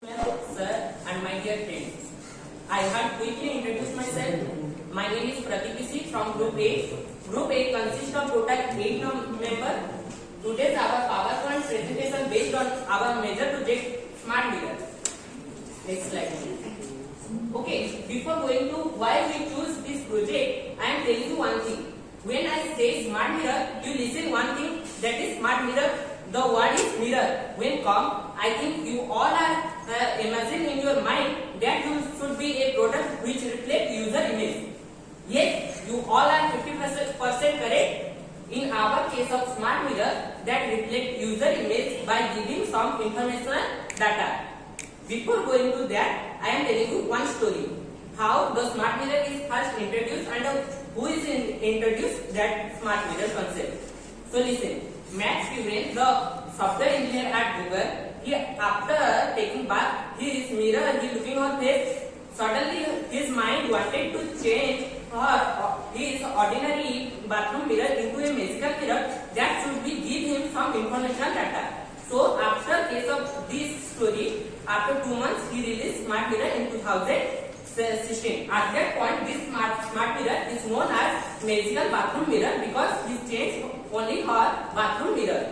Sir and my dear friends, I had quickly introduced myself. My name is Pratik Isi from Group A. Group A consists of total 8 members. Today's our PowerPoint presentation based on our major project Smart Mirror. Next slide. Okay, before going to why we choose this project, I am telling you one thing. When I say Smart Mirror, you listen one thing, that is Smart Mirror. The word is mirror. When come, I think you all are imagine in your mind that you should be a product which reflect user image. Yes, you all are 50% correct. In our case of Smart Mirror, that reflect user image by giving some informational data. Before going to that, I am telling you one story. How the Smart Mirror is first introduced and who is introduced that Smart Mirror concept. So listen. Max Purin, the software engineer at Google, he after taking bath, his mirror, he looking on face. Suddenly, his mind wanted to change his ordinary bathroom mirror into a magical mirror that should be give him some information data. So, after case of this story, after 2 months, he released Smart Mirror in 2016. At that point, this smart mirror is known as magical bathroom mirror because he changed only her bathroom mirror.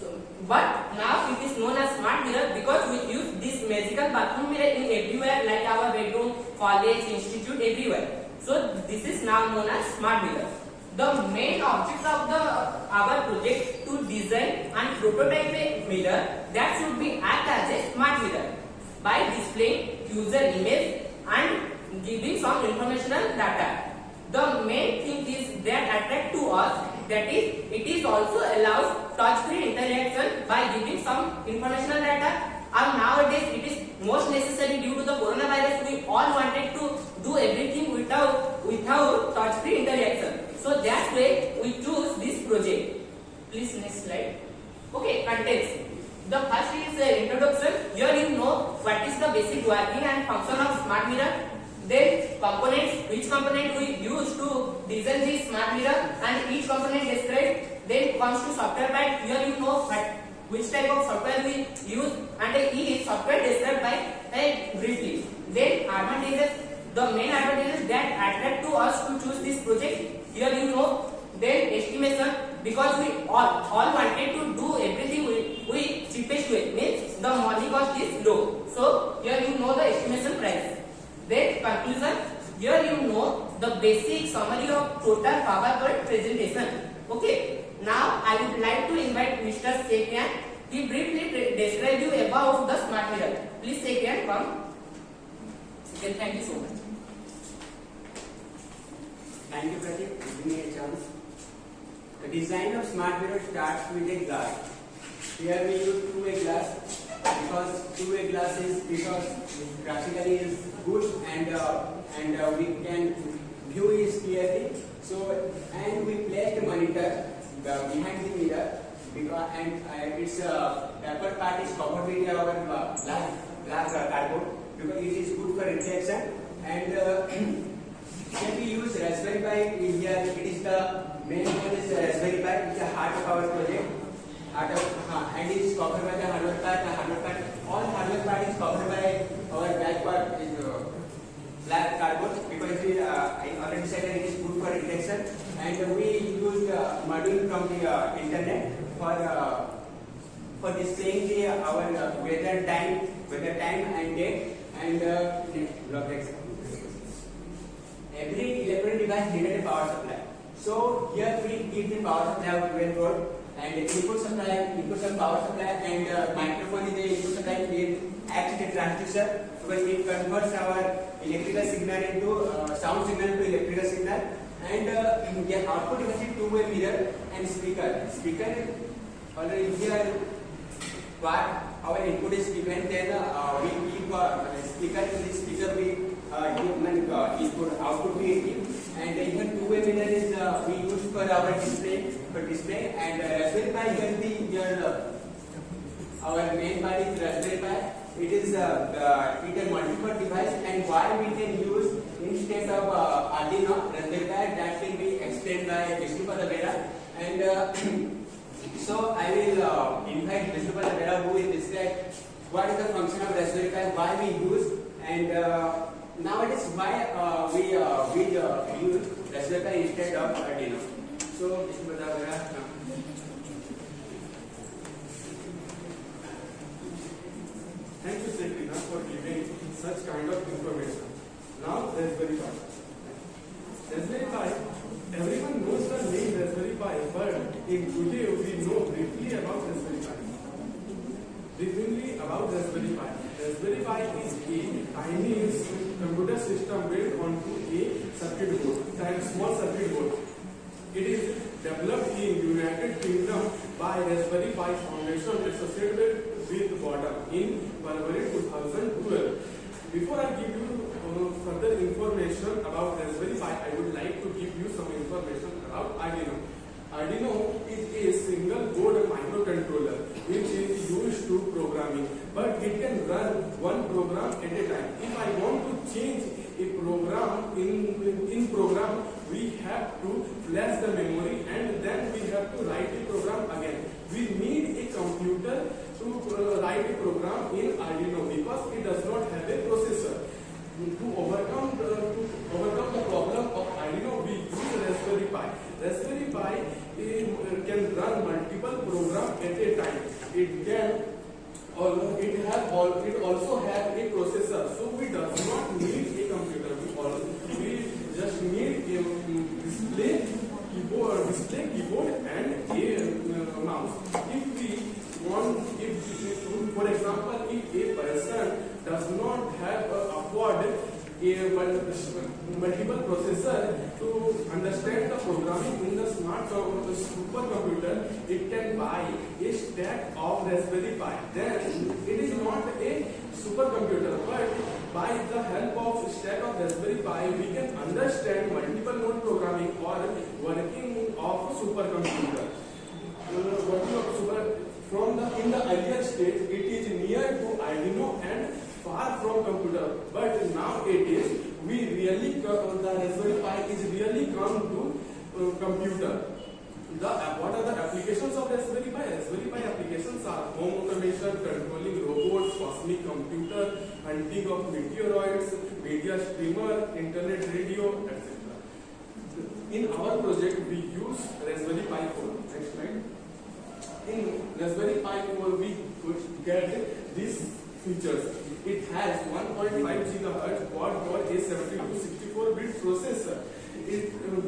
So, but now it is known as smart mirror because we use this magical bathroom mirror in everywhere, like our bedroom, college, institute, everywhere. So this is now known as smart mirror. The main object of our project to design and prototype a mirror that should be act as a smart mirror by displaying user image and giving some informational data. The main thing is that attract to us, that is, it is also allows touch-free interaction by giving some informational data. And nowadays it is most necessary due to the coronavirus. We all wanted to do everything without touch-free interaction. So that's why we choose this project. Please next slide. Okay, contents. The first is introduction. Here you know what is the basic working and function of smart mirror. Then components, which component we use to design this smart mirror and each component described. Then comes to software part. Here you know which type of software we use and each software described by briefly. Then advantages, the main advantages that attract to us to choose this project. Here you know. Then estimation, because we all wanted to do everything with cheapest way, means the money cost is low. So here you know the estimation price. Then conclusion, here you know the basic summary of total PowerPoint presentation. Okay, now I would like to invite Mr. Sekian. He briefly describe you about the smart mirror. Please Sekian, come. Okay, thank you so much. Thank you, Pratik, for giving me a chance. The design of smart mirror starts with a glass. Here we use two-way glass because two-way glass is practically is good and we can view it clearly. So and we place the monitor behind the mirror because its upper part is covered with our glass cardboard because it is good for reflection and. Can we use Raspberry Pi here? It is the main one is Raspberry Pi. It's the heart of our project. And it is covered by the hardware part. All hardware part is covered by our back part is black cardboard because I already said that it is good for reflection. And we use the module from the internet for displaying our weather time and date and every electronic device needed a power supply. So here we give the power supply of 12 volt and input some power supply and microphone is the input supply. It acts as a transducer because it converts our electrical signal into sound signal to electrical signal and the output device is two-way mirror and speaker. Speaker already here what our input is given, then we give speaker to this speaker we input output we give and even two-way mirror is we use for our display and Raspberry Pi here our main part is Raspberry Pi. It is a multi-port device and why we can use instead of Arduino Raspberry Pi, that will be explained by Vishnu Palavera and so I will invite Vishnu Palavera who will describe what is the function of Raspberry Pi, why we use, and nowadays why we use Raspberry Pi instead of Arduino. So इसमें बता मेरा Thank you, Sabrina, for giving such kind of information. Now, Raspberry Pi. Raspberry Pi, everyone knows the name Raspberry Pi, but in today we know briefly about Raspberry Pi. Briefly about Raspberry Pi. Raspberry Pi is a tiny computer system built onto a circuit board, that small circuit board. It is developed in United Kingdom by Raspberry Pi Foundation associated with Boredom in February 2012. Before I give you further information about Raspberry Pi, I would like to give you some information about Arduino. Arduino is a single board microcontroller which is used to programming, but it can run one program at a time. If I want to change a program in program, we have to flash the memory and then we have to write the program again. We need a computer to write a program in Arduino because it does not have a processor. To overcome the problem of Arduino, we use Raspberry Pi. Raspberry Pi can run multiple programs at a time. It also has a processor, so we does not need a computer. We just need a display keyboard and a mouse. For example, if a person does not have afford a multiple processor to understand the programming in the supercomputer, it can buy a stack of Raspberry Pi. Then it is not a supercomputer, but by the help of stack of Raspberry Pi, we can understand multiple node programming or working of supercomputer. In the earlier stage, it is near to Arduino and far from computer. But nowadays, the Raspberry Pi is really come to computer. What are the applications of Raspberry Pi? Raspberry Pi applications are home automation, controlling robots, cosmic computer, hunting of meteoroids, media streamer, internet radio, etc. In our project, we use Raspberry Pi 4. Next slide. In Raspberry Pi 4, we could get these features. It has 1.5 GHz quad core A7264-bit processor.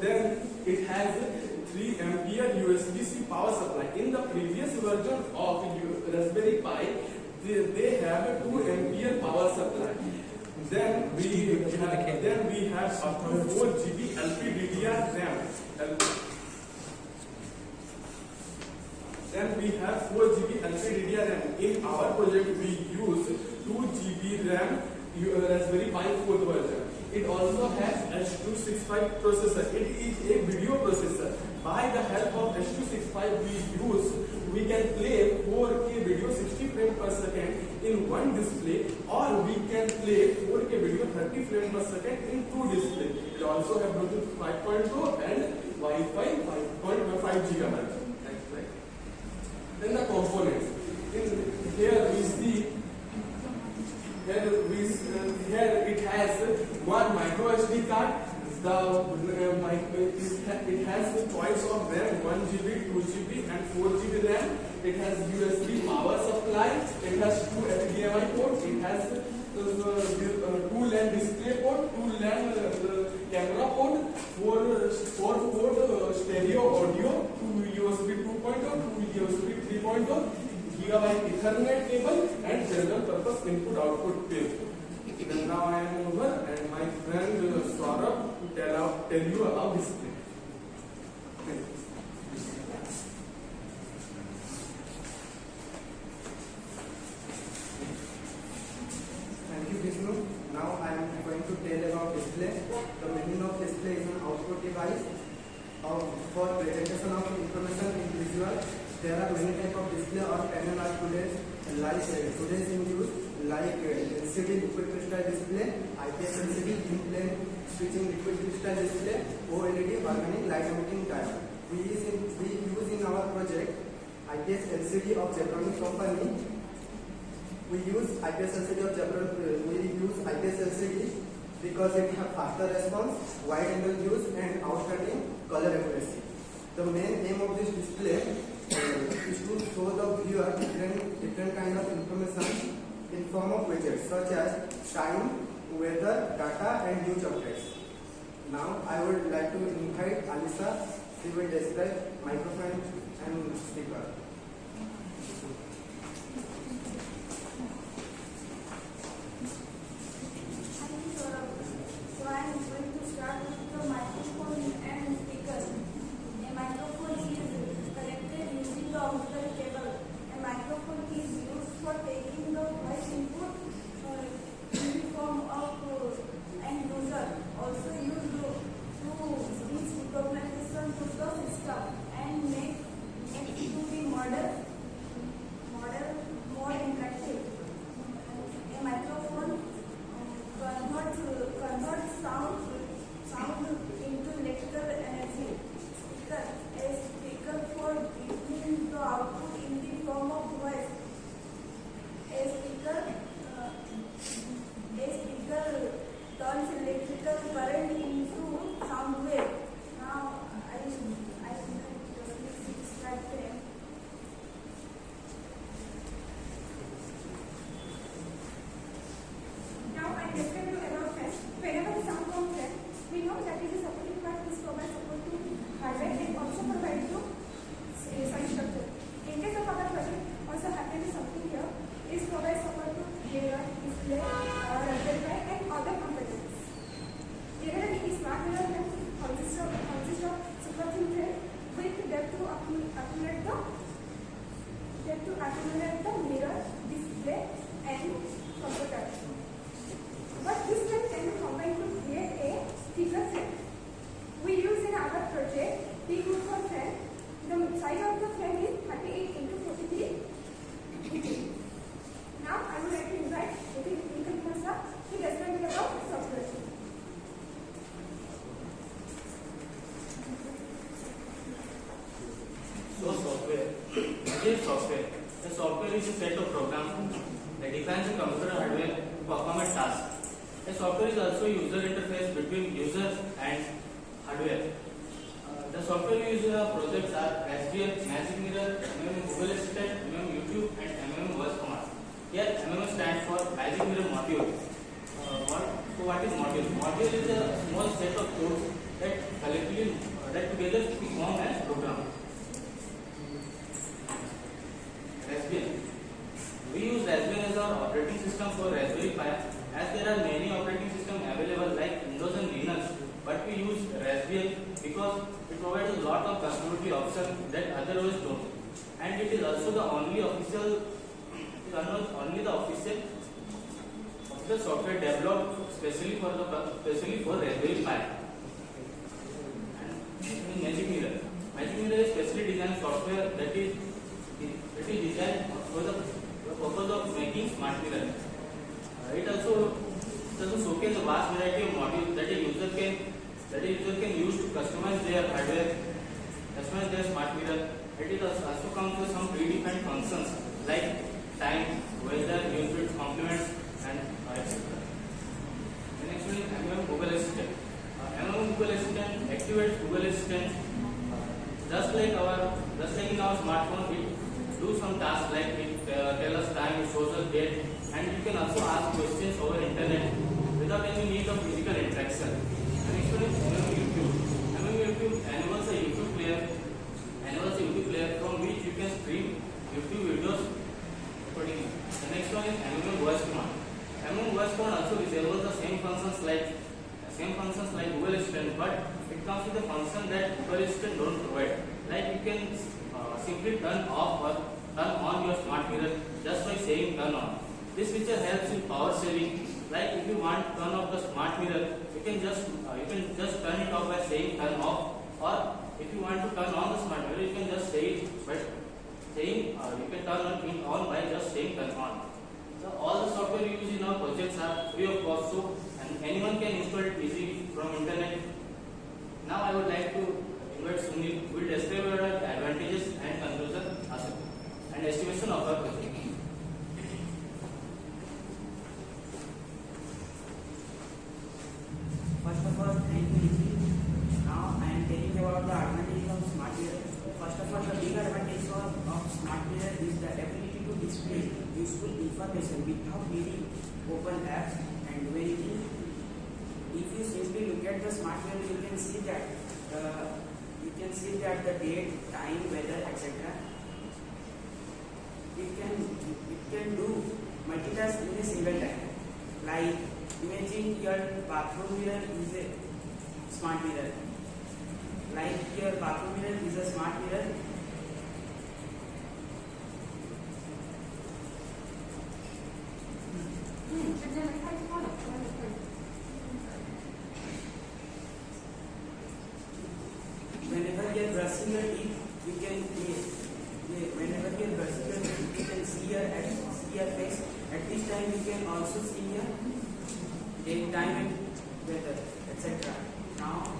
Then it has 3 ampere USB-C power supply. In the previous version of Raspberry Pi, they have a 2 ampere power supply. Then we have up to 4 GB LPDDR RAM. Then we have 4 GB LPDDR RAM. In our project, we use 2 GB RAM Raspberry Pi 4th version. It also has H.265 processor. It is a video processor. By the help of H.265, we can play 4K video 60 frames per second in one display, or we can play 4K video 30 frames per second in 2 displays. It also has Bluetooth 5.0 and Wi-Fi 5.5 GHz. Then the components. Here it has one micro SD card. It has the choice of RAM 1 GB, 2 GB, and 4 GB RAM. It has USB power supply. It has 2 HDMI ports. It has 2 LAN display port, 2 LAN camera port, 4 port stereo audio, 2 USB 2.0, 2 USB 3.0, Gigabyte Ethernet cable, and general purpose input output pin. And now I am over, and my friend Saurabh to tell you about display. Thank you, Vishnu. Now I am going to tell about display. The meaning of display is an output device for presentation of information in visual. There are many types of display or panel are today's in use, like LCD liquid crystal display, IPS LCD, in-plane switching liquid crystal display, OLED organic light emitting diode. We use in our project IPS LCD of Zetronic company. We use IPS LCD of Jabron. We use IPS LCD because it has faster response, wide angle views, and outstanding color accuracy. The main aim of this display is to show the viewer different kind of information in form of widgets such as time, weather, data, and news updates. Now I would like to invite Alisa. She will describe microphone and speaker. So I am going to start with the microphone and speaker. A microphone is connected using the optical cable. A microphone is used for taking the voice input in the form of end user. Also used to speech recognition to the system and make it to be model more interactive. A microphone converts sound into electrical energy. A speaker for giving the output in the form of voice. A speaker turns electrical current into sound wave. Now I describe them. Now I describe you about fan. Whenever the sound comes fan, we know that it is supported by this provides support to hardware and also provides to sound structure. In case of other project, also happen to something here is provide support to mirror, display, Raspberry Pi and other components. Generally, a smart mirror can consist of superthin tray with depth to accumulate the mirror, display and computer. But this frame can be combined to create a thicker frame. We use in our project T-Good for frame. The size of the frame is 38 into 43 inches. Now I would like to invite Nikhil Masa to describe about software. So software. What is software? The software is a set of programs that defines the computer hardware to perform a task. The software is also a user interface between user and hardware. The software we use in our projects are SDL, Magic Mirror, Google Assistant, YouTube, and Voice Command. Here, stands for Magic Mirror Module. So what is module? Module is a small set of codes that together form as program. Raspbian. We use Raspbian as our operating system for Raspberry Pi, as there are many operating systems available like Windows and Linux, but we use Raspbian because it provides a lot of customizability options that others don't, and it is also the only official software developed specially for Raspberry Pi. And Magic Mirror. Magic Mirror is specially designed software that is designed for the purpose of making smart mirror. It also showcases a vast variety of modules that a user can use to customize their hardware, customize their smart mirror. It also comes with some predefined functions like time, weather, units, complements, and etc. The next one is Google Assistant. Google Assistant activates Google Assistant just like in our smartphone. It do some tasks like it tell us time, it shows us date, and you can also ask questions over internet without any need of physical interaction. The next one is YouTube. YouTube enables a YouTube player from which you can stream YouTube videos accordingly. The next one is Voice Command. Voice Command also resembles the same functions like Google Assistant, but it comes with a function that Google Assistant don't provide. Like you can simply turn off or turn on your smart mirror just by saying turn on. This feature helps in power saving. Like if you want to turn off the smart mirror, you can just turn it off by saying turn off, or if you want to turn on the smart mirror, you can just say it by saying you can turn it on by just saying turn on. So all the software used in our projects are free of cost, so and anyone can install it easily from internet. Now I would like to invite Sunil who will describe our advantages and conclusion and estimation of our project. Thank you, Nidhi. Now I am telling about the advantages of smart mirror. First of all, the big advantage of smart mirror is the ability to display useful information without needing open apps and do anything. If you simply look at the smart mirror, you can see that the date, time, weather, etc. It can do multitask in a single time. Like imagine your bathroom mirror is a smart mirror. Like your bathroom mirror is a smart mirror. Whenever you are brushing your teeth, you can see your face. At this time, you can also see your date, time, and weather, etc. Now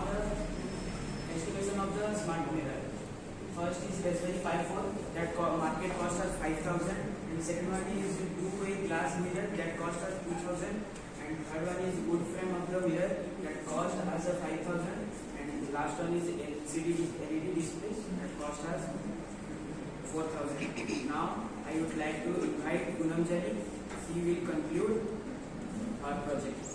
the estimation of the smart mirror. First is Raspberry Pi 4 that market cost us 5,000, and second one is two-way glass mirror that cost us 2,000, and third one is wood frame of the mirror that cost us 5,000, and the last one is LCD LED display that cost us 4,000. Now I would like to invite Poonam Jali. She will conclude our project.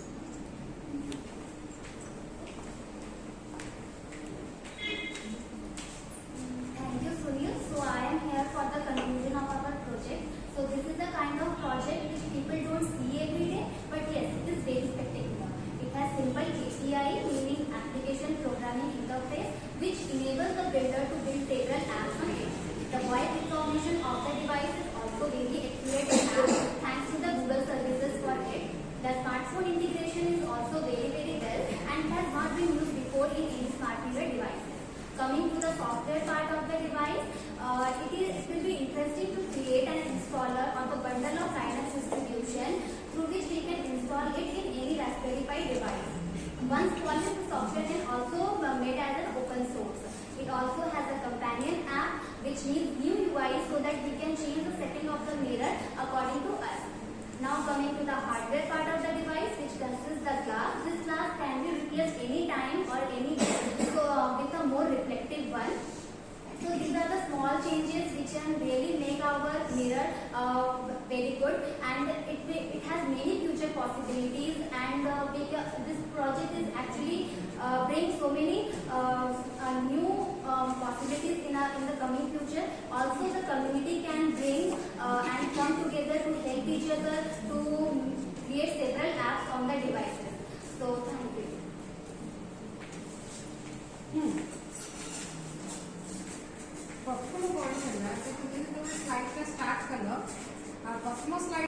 Thank you, Sunil. So I am here for the conclusion of our project. So this is the kind of project which people don't see every day, but yes, it is very spectacular. It has simple API, meaning application programming interface, which enables the builder to build several apps on it. The voice recognition of the device is also very accurate and thanks to the Google services for it. The smartphone integration is also very well and has not been used before in any smart mirror devices. Coming to the software part of the device, it will be interesting to create an installer or the bundle of Linux distribution through which we can install it in any Raspberry Pi device. One is the software is also made as an open source. It also has a companion app which needs new UI so that we can change the setting of the mirror according to us. Now coming to the hardware part of the device, which consists the glass. This glass can be replaced any time or any day, so with a more reflective one. So these are the small changes which can really make our mirror very good, and it has many future possibilities, and this project is actually brings so many new possibilities in the coming future. Also the community can bring and come together to help each other to create several apps on the devices. So thank you. प्रथम कौन है ना तो तुम्हें slide का start करना और प्रथम स्लाइड